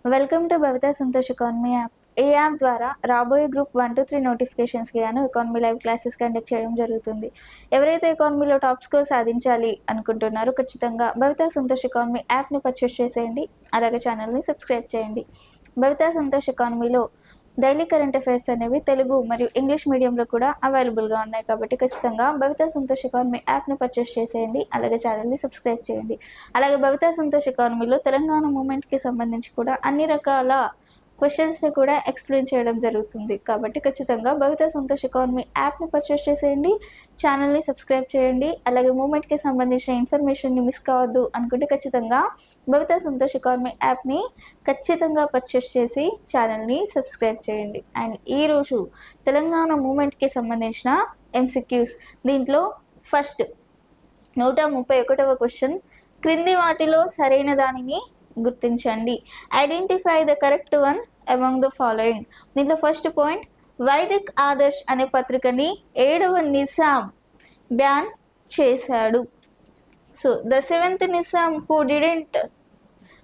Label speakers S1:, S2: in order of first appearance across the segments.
S1: Welcome to Bhavitha Santosh economy app. ఈ app ద్వారా రాబోయే గ్రూప్ 1 to 3 నోటిఫికేషన్స్కి గాను ఎకానమీ లైవ్ క్లాసెస్ కండక్ట్ చేయడం జరుగుతుంది. ఎవరైతే ఎకానమీలో టాప్ స్కోర్ సాధించాలి అనుకుంటున్నారో ఖచ్చితంగా భవితా సంతోష్ ఎకానమీ యాప్ని పర్చేస్ చేసేయండి. అలాగే ఛానల్ని సబ్స్క్రైబ్ చేయండి. భవితా సంతోష్ ఎకానమీలో డైలీ కరెంట్ అఫైర్స్ అనేవి తెలుగు మరియు ఇంగ్లీష్ మీడియంలో కూడా అవైలబుల్గా ఉన్నాయి. కాబట్టి ఖచ్చితంగా భవితా సంతోష్ ఎకానమీ యాప్ని పర్చేస్ చేసేయండి. అలాగే ఛానల్ని సబ్స్క్రైబ్ చేయండి. అలాగే భవితా సంతోష్ ఎకానమీలో తెలంగాణ మూమెంట్కి సంబంధించి కూడా అన్ని రకాల క్వశ్చన్స్ని కూడా ఎక్స్ప్లెయిన్ చేయడం జరుగుతుంది. కాబట్టి ఖచ్చితంగా భవితా సంతోష్ ఎకానమీ యాప్ని పర్చేస్ చేసేయండి. ఛానల్ని సబ్స్క్రైబ్ చేయండి. అలాగే మూమెంట్కి సంబంధించిన ఇన్ఫర్మేషన్ని మిస్ కావద్దు అనుకుంటే ఖచ్చితంగా భవితా సంతోష్ ఎకానమీ యాప్ని ఖచ్చితంగా పర్చేస్ చేసి ఛానల్ని సబ్స్క్రైబ్ చేయండి. అండ్ ఈరోజు తెలంగాణ మూమెంట్కి సంబంధించిన MCQs, దీంట్లో ఫస్ట్ 131వ క్వశ్చన్, క్రింది వాటిలో సరైన దానిని గుర్తించండి. Identify the correct one among the following. దీంట్లో ఫస్ట్ పాయింట్, వైదిక్ ఆదర్శ్ అనే పత్రికని 7వ నిజాం బ్యాన్ చేశాడు. So the 7th Nizam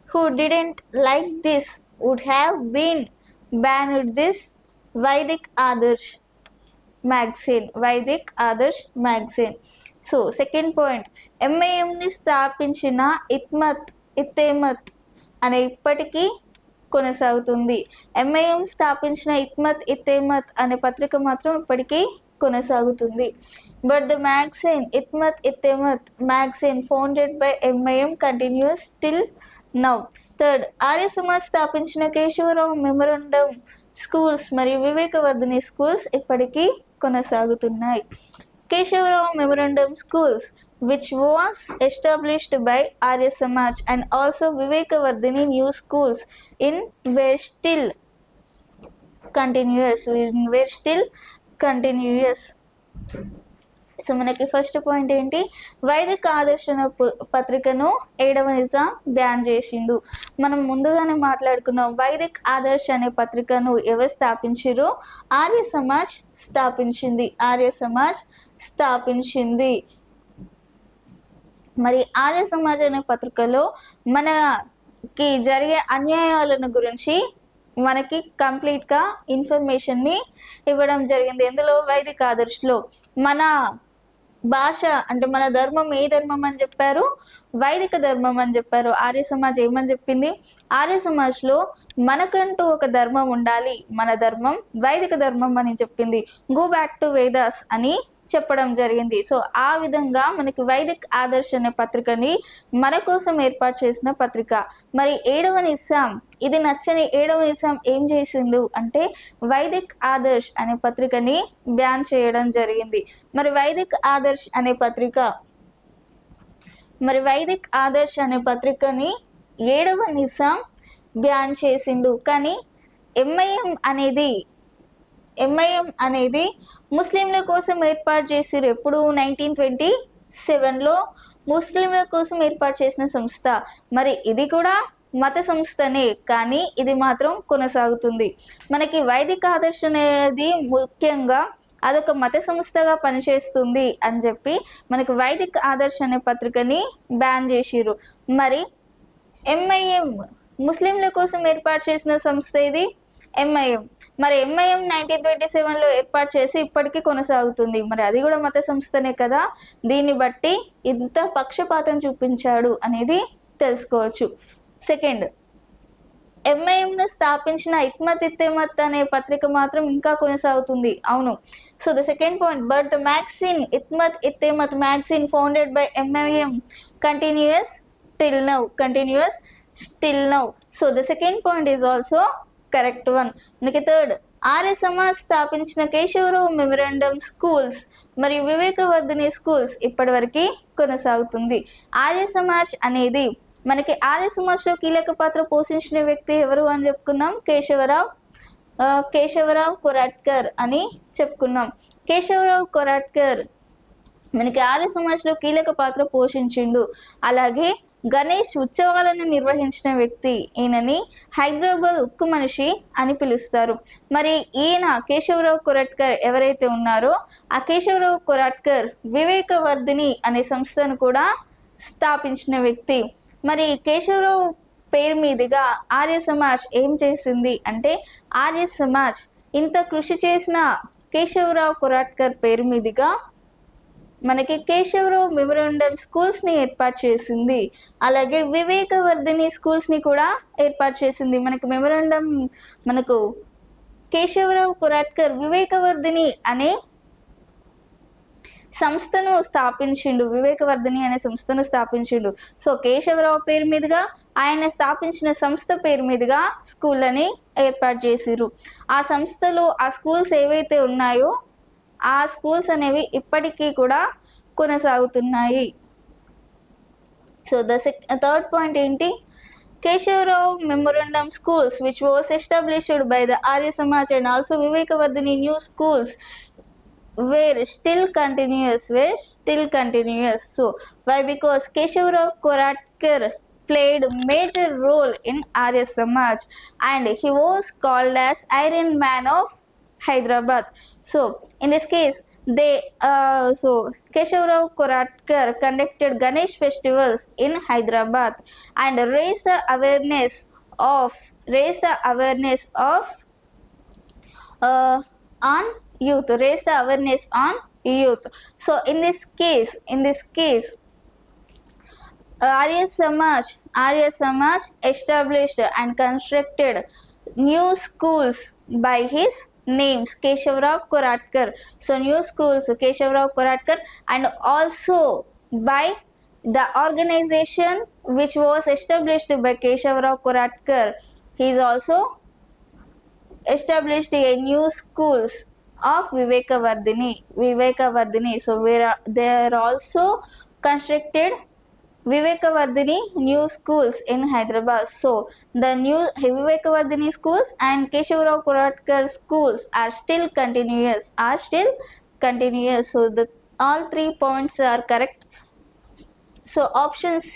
S1: who didn't like this would have been banned this Vaidik Adarsh magazine. So second point, MIMని స్థాపించిన ఇత్తేమత్ అనే ఇప్పటికీ కొనసాగుతుంది. MIM స్థాపించిన ఇత్తేమత్ అనే పత్రిక మాత్రం ఇప్పటికీ కొనసాగుతుంది. But the magazine Ittemad magazine founded by MIM continues till now. Third, Arya Samaj స్థాపించిన కేశవరావు మెమోరాండం స్కూల్స్ మరియు వివేకవర్ధిని స్కూల్స్ ఇప్పటికీ కొనసాగుతున్నాయి. Keshavarao memorandum schools which was established by Arya Samaj and also Vivekavardhini new schools were still continuous. So మనకి first point ఏంటి, వైదిక ఆదర్శన పత్రికను 7వ Nizam ban చేసిండు. మనం ముందుగానే మాట్లాడుకున్నాం, వైదిక్ ఆదర్శ్ అనే పత్రికను ఎవరు స్థాపించారు? ఆర్య సమాజ్ స్థాపించింది. మరి ఆర్య సమాజ్ అనే పత్రికలో మనకి జరిగే అన్యాయాలను గురించి మనకి కంప్లీట్గా ఇన్ఫర్మేషన్ని ఇవ్వడం జరిగింది. ఎందులో? వైదిక ఆదర్శ్లో మన భాష అంటే మన ధర్మం ఏ ధర్మం అని చెప్పారు? వైదిక ధర్మం అని చెప్పారు. ఆర్య సమాజ్ ఏమని చెప్పింది? ఆర్య సమాజ్లో మనకంటూ ఒక ధర్మం ఉండాలి, మన ధర్మం వైదిక ధర్మం అని చెప్పింది. గో బ్యాక్ టు వేదాస్ అని చెప్పడం జరిగింది. సో ఆ విధంగా మనకి వైదిక్ ఆదర్శ్ అనే పత్రికని మన కోసం ఏర్పాటు చేసిన పత్రిక. మరి 7వ నిజాం, ఇది నచ్చని 7వ నిజాం ఏం చేసిండు అంటే వైదిక్ ఆదర్శ్ అనే పత్రికని బ్యాన్ చేయడం జరిగింది. మరి వైదిక్ ఆదర్శ్ అనే పత్రికని 7వ నిజాం బ్యాన్ చేసిండు. కానీ MIM అనేది ముస్లింల కోసం ఏర్పాటు చేసిరు. ఎప్పుడు? 1927లో ముస్లింల కోసం ఏర్పాటు చేసిన సంస్థ. మరి ఇది కూడా మత సంస్థనే, కానీ ఇది మాత్రం కొనసాగుతుంది. మనకి వైదిక ఆదర్శ అనేది ముఖ్యంగా అదొక మత సంస్థగా పనిచేస్తుంది అని చెప్పి మనకి వైదిక ఆదర్శ అనే పత్రికని బ్యాన్ చేసిరు. మరి MIM ముస్లింల కోసం ఏర్పాటు చేసిన సంస్థ ఇది MIM. మరి MIM 1927లో ఏర్పాటు చేసి ఇప్పటికీ కొనసాగుతుంది. మరి అది కూడా మత సంస్థనే కదా. దీన్ని బట్టి ఇంత పక్షపాతం చూపించాడు అనేది తెలుసుకోవచ్చు. సెకండ్, MIMను స్థాపించిన ఇత్తేమత్ అనే పత్రిక మాత్రం ఇంకా కొనసాగుతుంది. అవును. So the second point, but the magazine Ittemad magazine founded by MIM continuous till now. So the second point is also correct one. మనకి థర్డ్, ఆర్య సమాజ్ స్థాపించిన కేశవరావు మెమోరాండం స్కూల్స్ మరియు వివేకవర్ధిని స్కూల్స్ ఇప్పటివరకు కొనసాగుతుంది. ఆర్య సమాజ్ అనేది మనకి ఆర్య సమాజ్లో కీలక పాత్ర పోషించిన వ్యక్తి ఎవరు అని చెప్పుకున్నాం? కేశవరావు కొరాట్కర్ అని చెప్పుకున్నాం. కేశవరావు కొరాట్కర్ మనకి ఆర్య సమాజ్లో కీలక పాత్ర పోషించిండు. అలాగే గణేష్ ఉత్సవాలను నిర్వహించిన వ్యక్తి. ఈయనని హైదరాబాద్ ఉక్కు మనిషి అని పిలుస్తారు. మరి ఈయన కేశవరావు కొరాట్కర్ ఎవరైతే ఉన్నారో ఆ కేశవరావు కొరాట్కర్ వివేకవర్ధిని అనే సంస్థను కూడా స్థాపించిన వ్యక్తి. మరి కేశవరావు పేరు మీదుగా ఆర్య సమాజ్ ఏం చేసింది అంటే, ఆర్య సమాజ్ ఇంత కృషి చేసిన కేశవరావు కొరాట్కర్ పేరు మీదుగా మనకి కేశవరావు మెమోరాండం స్కూల్స్ని ఏర్పాటు చేసింది. అలాగే వివేకవర్ధిని స్కూల్స్ని కూడా ఏర్పాటు చేసింది. మనకు కేశవరావు కొరాట్కర్ వివేకవర్ధిని అనే సంస్థను స్థాపించిండు. వివేకవర్ధిని అనే సంస్థను స్థాపించిండు. సో కేశవరావు పేరు మీదుగా ఆయన స్థాపించిన సంస్థ పేరు మీదుగా స్కూళ్ళని ఏర్పాటు చేసిరు. ఆ సంస్థలో ఆ స్కూల్స్ ఏవైతే ఉన్నాయో ఆ స్కూల్స్ అనేవి ఇప్పటికీ కూడా కొనసాగుతున్నాయి. సో థర్డ్ పాయింట్ ఏంటి, Keshavrao memorandum schools which was established by the Arya Samaj and also Vivekavardhini new schools were still continuous. So why? Because Keshavarao Koratkar played major role in Arya Samaj and he was called as Iron Man of Hyderabad. So in this case Keshavarao Koratkar conducted Ganesh festivals in Hyderabad and raised the awareness on youth. So in this case Arya Samaj established and constructed new schools by his names Keshavarao Koratkar. So new schools Keshavarao Koratkar and also by the organization which was established by Keshavarao Koratkar. He is also established a new schools of Vivekavardhini. So they are also constructed Vivekavardhini new schools in Hyderabad. So the new Vivekavardhini schools and Keshavarao Koratkar schools are still continuous. So all 3 points are correct. So option C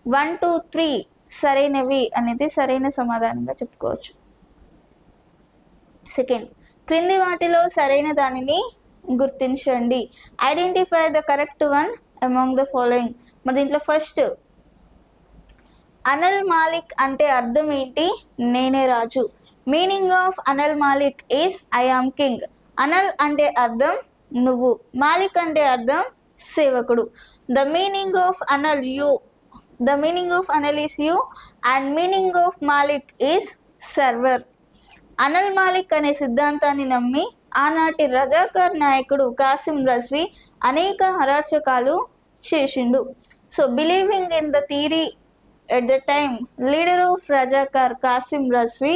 S1: 1, 2, 3 సరైనవి అనేది సరైన సమాధానంగా చెప్పుకోవచ్చు. Second, క్రింది వాటిలో సరైన దానిని గుర్తించండి. Identify the correct one among the following. మరి దీంట్లో ఫస్ట్, అనల్ మాలిక్ అంటే అర్థం ఏంటి? నేనే రాజు. మీనింగ్ ఆఫ్ అనల్ మాలిక్ ఈస్ ఐ ఆమ్ కింగ్. అనల్ అంటే అర్థం నువ్వు, మాలిక్ అంటే అర్థం సేవకుడు. ద మీనింగ్ ఆఫ్ అనల్ యూ. ద మీనింగ్ ఆఫ్ అనల్ is you and meaning of మాలిక్ ఈస్ సర్వర్. అనల్ మాలిక్ అనే సిద్ధాంతాన్ని నమ్మి ఆనాటి రజాకార్ నాయకుడు కాసిం రజ్వీ అనేక అరాచకాలు చేసిండు. So believing in the theory at the time leader of Razakar Kasim Razvi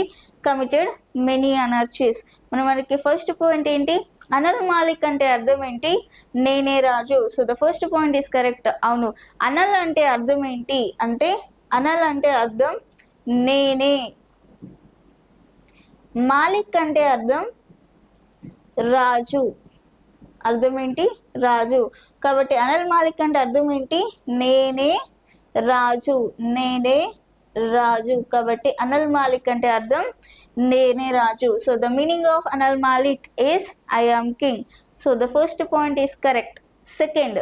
S1: committed many anarchies. మనకి ఫస్ట్ పాయింట్ ఏంటి? అనల్ మాలిక్ అంటే అర్థం ఏంటి? నేనే రాజు. So the first point is correct. అవును, అనల్ అంటే అర్థం ఏంటి అంటే, అనల్ అంటే అర్థం నేనే. మాలిక్ అంటే అర్థం రాజు. అర్థం ఏంటి? రాజు. కాబట్టి అనల్ మాలిక్ అంటే అర్థం ఏంటి? నేనే రాజు. నేనే రాజు. కాబట్టి అనల్ మాలిక్ అంటే అర్థం నేనే రాజు. సో ద మీనింగ్ ఆఫ్ అనల్ మాలిక్ is I am king. So the first point is correct. Second,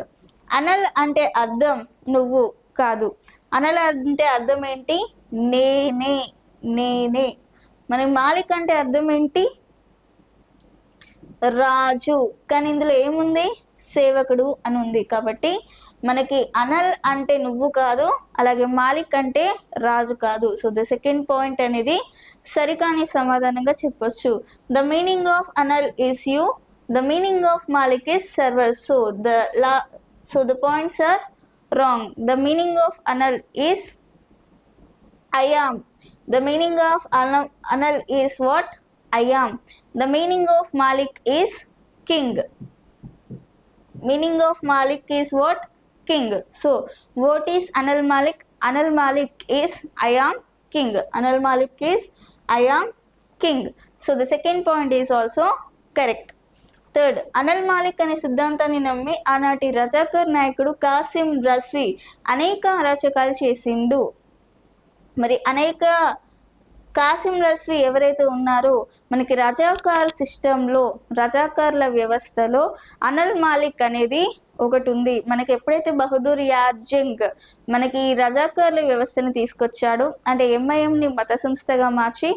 S1: అనల్ అంటే అర్థం నువ్వు కాదు. అనల్ అంటే అర్థం ఏంటి? నేనే. నేనే. మనకి మాలిక్ అంటే అర్థం ఏంటి? రాజు. కానీ ఇందులో ఏముంది? సేవకుడు అని ఉంది. కాబట్టి మనకి అనల్ అంటే నువ్వు కాదు, అలాగే మాలిక్ అంటే రాజు కాదు. సో ద సెకండ్ పాయింట్ అనేది సరికాని సమాధానంగా చెప్పొచ్చు. ద మీనింగ్ ఆఫ్ అనల్ is you, the meaning of మాలిక్ is server. So the points are wrong. The meaning of అనల్ is I am. The meaning of Anal is what? I am. The meaning of Malik is king. Meaning of Malik is what? King. So what is Anal Malik? Anal Malik is I am king. Anal Malik is I am king. So the second point is also correct. Third, అనల్ మాలిక్ అనే సిద్ధాంతాన్ని నమ్మి ఆనాటి రజాకర్ నాయకుడు కాసిం రజ్వీ అనేక అరాచకాలు చేసిండు. మరి కాసిం రజ్వీ ఎవరైతే ఉన్నారో మనకి రజాకార్ సిస్టంలో, రజాకార్ల వ్యవస్థలో అనల్ మాలిక్ అనేది ఒకటి ఉంది. మనకి ఎప్పుడైతే బహదూర్ యార్జంగ్ మనకి రజాకార్ల వ్యవస్థను తీసుకొచ్చాడు, అంటే ఎంఐఎంని మత సంస్థగా మార్చి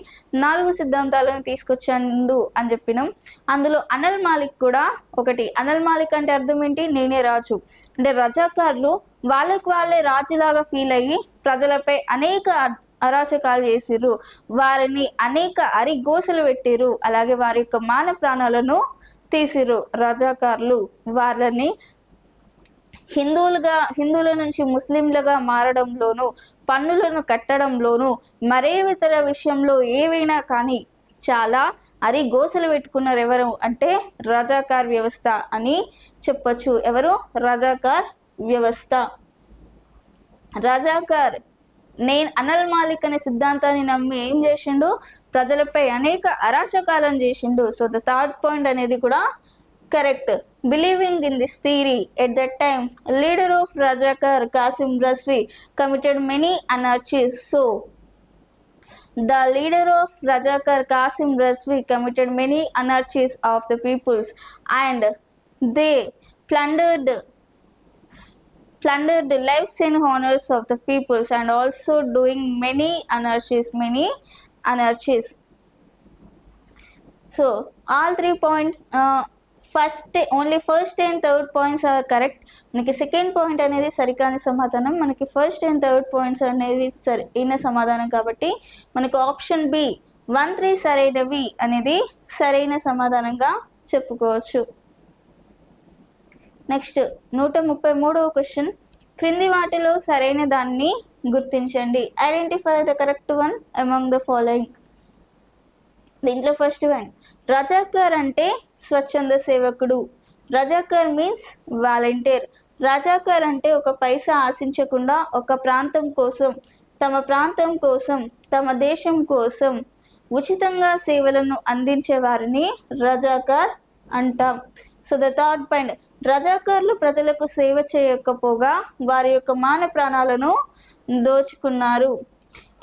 S1: 4 సిద్ధాంతాలను తీసుకొచ్చాడు అని చెప్పినాం. అందులో అనల్ మాలిక్ కూడా ఒకటి. అనల్ మాలిక్ అంటే అర్థం ఏంటి? నేనే రాజు. అంటే రజాకార్లు వాళ్ళకి వాళ్ళే రాజులాగా ఫీల్ అయ్యి ప్రజలపై అనేక అరాచకాలు చేసిర్రు, వారిని అనేక అరిగోసలు పెట్టిర్రు, అలాగే వారి యొక్క మాన ప్రాణాలను తీసిర్రు. రజాకార్లు వాళ్ళని హిందువుల నుంచి ముస్లింలుగా మారడంలోనూ, పన్నులను కట్టడంలోనూ, మరే ఇతర విషయంలో ఏవైనా కానీ చాలా అరిగోసలు పెట్టుకున్నారు. ఎవరు అంటే రజాకార్ వ్యవస్థ అని చెప్పొచ్చు. ఎవరు? రజాకార్ వ్యవస్థ. రజాకార్ అనల్ మాలిక్ అనే సిద్ధాంతాన్ని నమ్మి ఏం చేసిండు? ప్రజలపై అనేక అరాచకాలను చేసిండు. సో ద థర్డ్ పాయింట్ అనేది కూడా correct. Believing in this theory at that time leader of Razakar Kasim Razvi committed many anarchies. So the leader of Rajakar Qasim Razvi committed many anarchies of the peoples, and they plundered the lives and honors of the peoples, and also doing many anarchies. So all 3 points, only first and third points are correct. మనకి second point అనేది సరికాని సమాధానం, మనకి first and third points అనేది సరైన సమాధానం. కాబట్టి మనకు option B 1, 3 సరైనవి అనేది సరైన సమాధానంగా చెప్పుకోవచ్చు. నెక్స్ట్ 133వ క్వశ్చన్. క్రింది వాటిలో సరైన దాన్ని గుర్తించండి. Identify the correct one among the following. దీంట్లో ఫస్ట్ వన్, రజాకార్ అంటే స్వచ్ఛంద సేవకుడు. Razakar means volunteer. రజాకార్ అంటే ఒక పైసా ఆశించకుండా ఒక ప్రాంతం కోసం, తమ దేశం కోసం ఉచితంగా సేవలను అందించే వారిని రజాకార్ అంటాం. సో ద థర్డ్ పాయింట్, రజాకార్లు ప్రజలకు సేవ చేయకపోగా వారి యొక్క మాన ప్రాణాలను దోచుకున్నారు.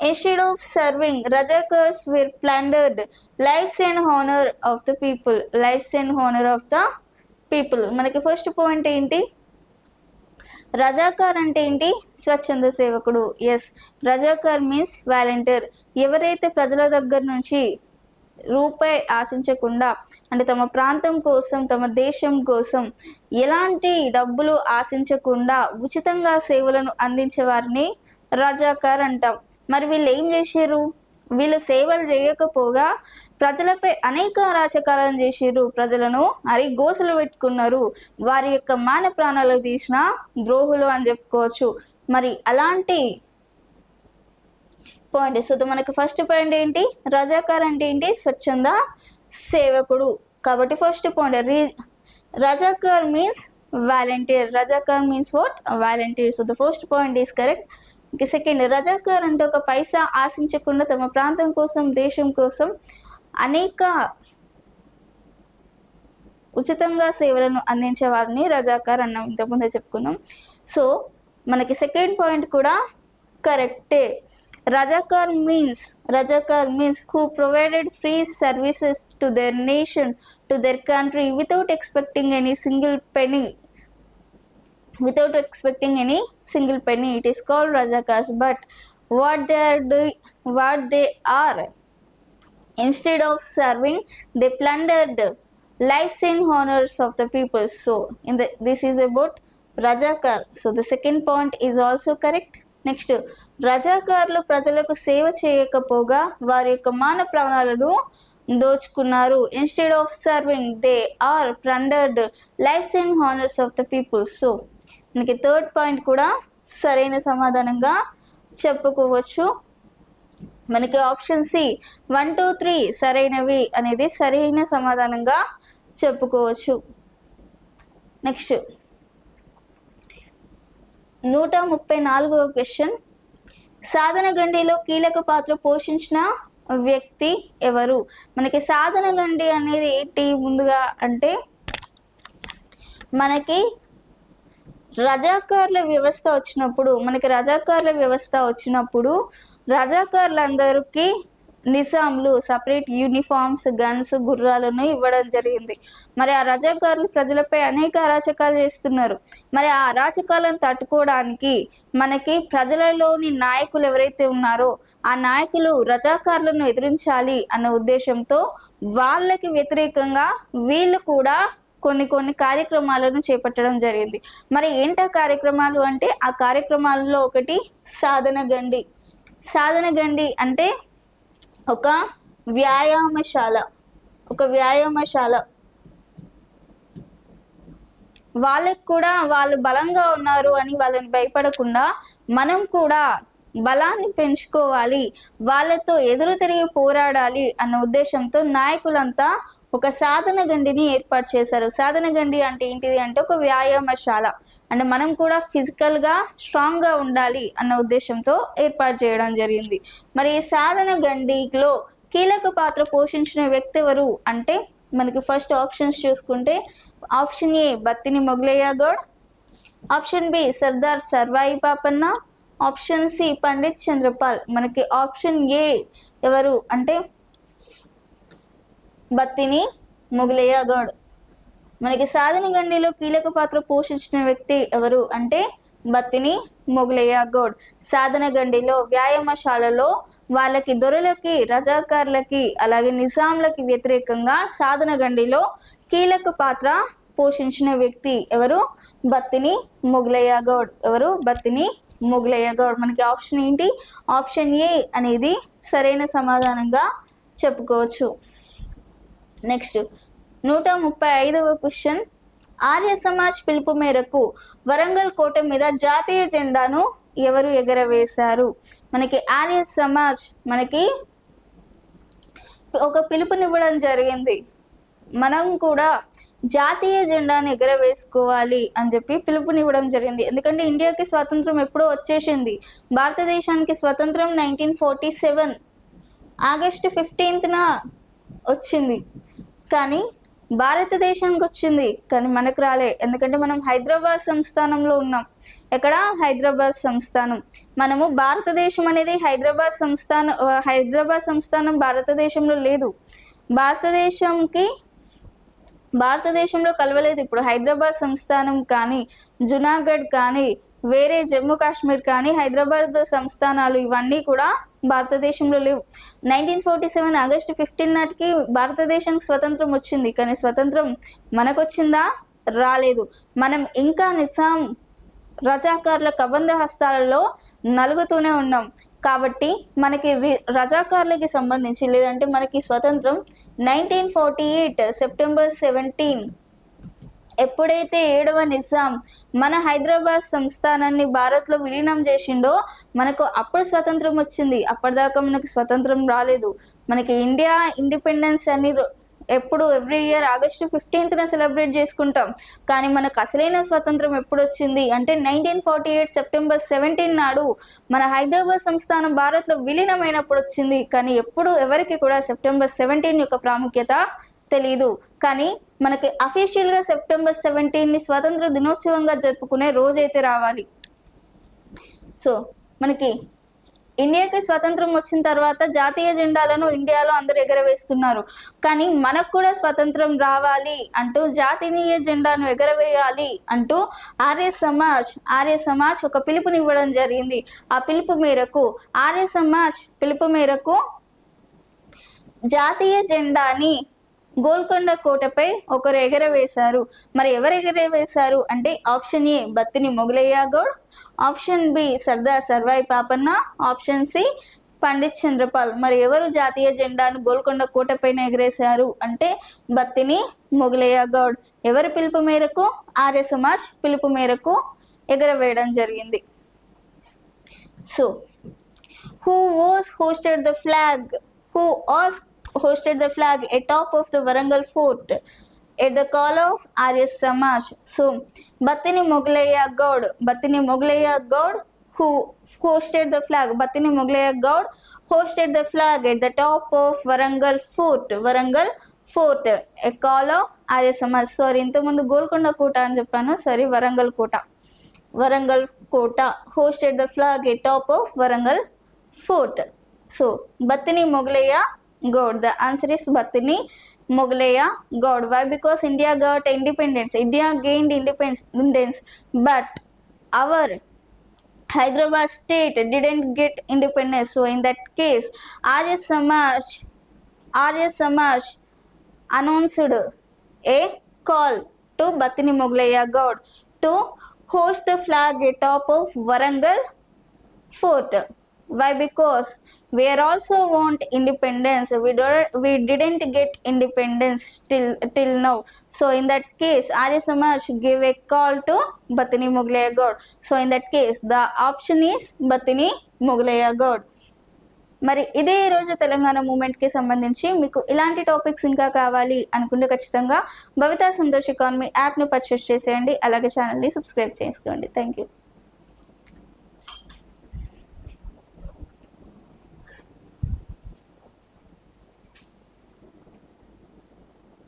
S1: Instead of serving, Rajakars were plundered lives and honor of the people. మనకి ఫస్ట్ పాయింట్ ఏంటి? రజాకార్ అంటే ఏంటి? స్వచ్ఛంద సేవకుడు. Yes, Razakar means volunteer. ఎవరైతే ప్రజల దగ్గర నుంచి రూపాయి ఆశించకుండా, అంటే తమ ప్రాంతం కోసం, తమ దేశం కోసం ఎలాంటి డబ్బులు ఆశించకుండా ఉచితంగా సేవలను అందించే వారిని రజాకార్ అంటాం. మరి వీళ్ళు ఏం చేసారు? వీళ్ళు సేవలు చేయకపోగా ప్రజలపై అనేక అరాచకాలను చేసిర్రు, ప్రజలను అరిగోసలు పెట్టుకున్నారు, వారి యొక్క మాన ప్రాణాలు తీసిన ద్రోహులు అని చెప్పుకోవచ్చు. మరి అలాంటి పాయింట్. సో మనకి ఫస్ట్ పాయింట్ ఏంటి? రజాకార్ అంటే ఏంటి? స్వచ్ఛంద సేవకుడు. కాబట్టి first point, Razakar means volunteer. Razakar means what? Volunteer. So the first point is correct. Second, Razakar అంటే ఒక పైసా ఆశించకుండా తమ ప్రాంతం కోసం, దేశం కోసం అనేక ఉచితంగా సేవలను అందించే వారిని రజాకార్ అన్నాం, ఇంతకుముందే చెప్పుకున్నాం. సో మనకి సెకండ్ పాయింట్ కూడా కరెక్టే. Razakar means who provided free services to their nation, to their country without expecting any single penny. It is called Rajakars. But what they are, instead of serving, they plundered lives and honors of the people. So this is about Rajakar. So the second point is also correct. Next, రజాకార్లు ప్రజలకు సేవ చేయకపోగా వారి యొక్క మాన ప్రాణాలను దోచుకున్నారు. Instead of serving, they are plundered lives and honours of the people. So మనకి థర్డ్ పాయింట్ కూడా సరైన సమాధానంగా చెప్పుకోవచ్చు. మనకి ఆప్షన్ సి 1, 2, 3 సరైనవి అనేది సరైన సమాధానంగా చెప్పుకోవచ్చు. Next 134వ question. సాధన గండిలో కీలక పాత్ర పోషించిన వ్యక్తి ఎవరు? మనకి సాధన గండి అనేది ఏంటి? ముందుగా అంటే మనకి రజాకార్ల వ్యవస్థ వచ్చినప్పుడు, రజాకార్లందరికీ నిజాంలు సపరేట్ యూనిఫామ్స్, గన్స్, గుర్రాలను ఇవ్వడం జరిగింది. మరి ఆ రజాకారులు ప్రజలపై అనేక అరాచకాలు చేస్తున్నారు. మరి ఆ అరాచకాలను తట్టుకోవడానికి మనకి ప్రజలలోని నాయకులు ఎవరైతే ఉన్నారో ఆ నాయకులు రజాకారులను ఎదిరించాలి అన్న ఉద్దేశంతో వాళ్ళకి వ్యతిరేకంగా వీళ్ళు కూడా కొన్ని కార్యక్రమాలను చేపట్టడం జరిగింది. మరి ఏంటి ఆ కార్యక్రమాలు అంటే, ఆ కార్యక్రమాలలో ఒకటి సాధన గండి. సాధన గండి అంటే ఒక వ్యాయామశాల. వాళ్ళకి కూడా వాళ్ళు బలంగా ఉన్నారు అని వాళ్ళని భయపడకుండా మనం కూడా బలాన్ని పెంచుకోవాలి, వాళ్ళతో ఎదురు తిరిగి పోరాడాలి అన్న ఉద్దేశంతో నాయకులంతా ఒక సాధన గండిని ఏర్పాటు చేశారు. సాధన గండి అంటే ఏంటిది అంటే ఒక వ్యాయామశాల. అంటే మనం కూడా ఫిజికల్గా స్ట్రాంగ్గా ఉండాలి అన్న ఉద్దేశంతో ఏర్పాటు చేయడం జరిగింది. మరి ఈ సాధన గండిలో కీలక పాత్ర పోషించిన వ్యక్తి ఎవరు అంటే మనకి ఫస్ట్ ఆప్షన్స్ చూసుకుంటే, option A Battini Mogalaiah Goud, option B Sardar Sarvai Papanna, option C Pandit Chandrapal. మనకి ఆప్షన్ ఏ ఎవరు అంటే బత్తిని మొగలయ్య గౌడ్. మనకి సాధన గండిలో కీలక పాత్ర పోషించిన వ్యక్తి ఎవరు అంటే బత్తిని మొగలయ్య గౌడ్. సాధన గండిలో వ్యాయామశాలలో వాళ్ళకి దొరలకి, రజాకార్లకి, అలాగే నిజాంలకి వ్యతిరేకంగా సాధన గండిలో కీలక పాత్ర పోషించిన వ్యక్తి ఎవరు? బత్తిని మొగలయ్య గౌడ్. ఎవరు? బత్తిని మొగలయ్య గౌడ్. మనకి ఆప్షన్ ఏంటి? ఆప్షన్ ఏ అనేది సరైన సమాధానంగా చెప్పుకోవచ్చు. నెక్స్ట్ 135వ క్వశ్చన్, ఆర్య సమాజ్ పిలుపు మేరకు వరంగల్ కోట మీద జాతీయ జెండాను ఎవరు ఎగరవేశారు? మనకి ఆర్య సమాజ్ మనకి ఒక పిలుపునివ్వడం జరిగింది, మనం కూడా జాతీయ జెండాను ఎగరవేసుకోవాలి అని చెప్పి పిలుపునివ్వడం జరిగింది. ఎందుకంటే ఇండియాకి స్వాతంత్రం ఎప్పుడో వచ్చేసింది. భారతదేశానికి స్వతంత్రం 1947 ఆగస్టు 15న వచ్చింది. కానీ భారతదేశానికి వచ్చింది, కానీ మనకు రాలే. ఎందుకంటే మనం హైదరాబాద్ సంస్థానంలో ఉన్నాం. ఎక్కడ? హైదరాబాద్ సంస్థానం. మనము భారతదేశం అనేది హైదరాబాద్ సంస్థానం భారతదేశంలో లేదు. భారతదేశంలో కలవలేదు. ఇప్పుడు హైదరాబాద్ సంస్థానం కానీ, జునాగఢ్ కానీ, వేరే జమ్మూ కాశ్మీర్ కానీ, హైదరాబాద్ సంస్థానాలు ఇవన్నీ కూడా భారతదేశంలో లేవు. 1947 ఆగస్టు 15 నాటికి భారతదేశానికి స్వతంత్రం వచ్చింది, కానీ స్వతంత్రం మనకు వచ్చిందా? రాలేదు. మనం ఇంకా నిజాం రజాకార్ల కబంధ హస్తాలలో నలుగుతూనే ఉన్నాం. కాబట్టి మనకి రజాకార్లకి సంబంధించి లేదంటే మనకి స్వతంత్రం 1948 సెప్టెంబర్ 17 ఎప్పుడైతే 7వ నిజాం మన హైదరాబాద్ సంస్థానాన్ని భారత్లో విలీనం చేసిండో మనకు అప్పుడు స్వతంత్రం వచ్చింది. అప్పటిదాకా మనకి స్వతంత్రం రాలేదు. మనకి ఇండియా ఇండిపెండెన్స్ అని ఎప్పుడు ఎవ్రీ ఇయర్ ఆగస్టు 15న సెలబ్రేట్ చేసుకుంటాం. కానీ మనకు అసలైన స్వతంత్రం ఎప్పుడు వచ్చింది అంటే 1948 సెప్టెంబర్ 17 నాడు మన హైదరాబాద్ సంస్థానం భారత్లో విలీనమైనప్పుడు వచ్చింది. కానీ ఎప్పుడు ఎవరికి కూడా సెప్టెంబర్ 17 యొక్క ప్రాముఖ్యత తెలీదు. కానీ మనకి అఫీషియల్గా సెప్టెంబర్ 17ని స్వాతంత్ర దినోత్సవంగా జరుపుకునే రోజైతే రావాలి. సో మనకి ఇండియాకి స్వతంత్రం వచ్చిన తర్వాత జాతీయ జెండాలను ఇండియాలో అందరు ఎగరవేస్తున్నారు. కానీ మనకు కూడా స్వతంత్రం రావాలి అంటూ జాతీయ జెండాను ఎగరవేయాలి అంటూ ఆర్య సమాజ్ ఒక పిలుపునివ్వడం జరిగింది. ఆ పిలుపు మేరకు పిలుపు మేరకు జాతీయ జెండాని గోల్కొండ కోటపై ఒకరు ఎగరవేశారు. మరి ఎవరు ఎగరవేశారు అంటే option A Battini Mogalaiah Goud, option B Sardar Sarvai Papanna, option C Pandit Chandrapal. మరి ఎవరు జాతీయ జెండాను గోల్కొండ కోట పైన ఎగరేశారు అంటే బత్తిని మొగలయ్య గౌడ్. ఎవరి పిలుపు మేరకు? ఆర్య సమాజ్ పిలుపు మేరకు ఎగరవేయడం జరిగింది. So who hosted the flag atop of the Warangal fort at the call of Arya Samaj? So Bhattini Moghalaya Gaud who hosted the flag. Bhattini Moghalaya Gaud hosted the flag at the top of Warangal fort a call of Arya Samaj. Sorry, ఇంత ముందు గోల్కొండ కోట అని చెప్పాను, సరే వరంగల్ కోట hosted the flag at top of Warangal fort. So Batini Moglaya God. The answer is Batini Moglaya God. Why? Because India got independence. India gained independence, but our Hyderabad state didn't get independence. So in that case, Arya Samaj announced a call to Batini Moglaya God to host the flag atop of Warangal Fort. Why? Because we are also want independence. We didn't get independence till now. So in that case, Arya Samaj gave a call to Batini Moglaya God. So in that case, the option is Batini Moglaya God. మరి ఇదే ఈరోజు తెలంగాణ మూమెంట్కి సంబంధించి మీకు ఇలాంటి topics ఇంకా కావాలి అనుకుంటే ఖచ్చితంగా భవితా సంతోష్ ఎకానమీ యాప్ని పర్చేస్ చేసేయండి. అలాగే ఛానల్ని సబ్స్క్రైబ్ చేసుకోండి. Thank you.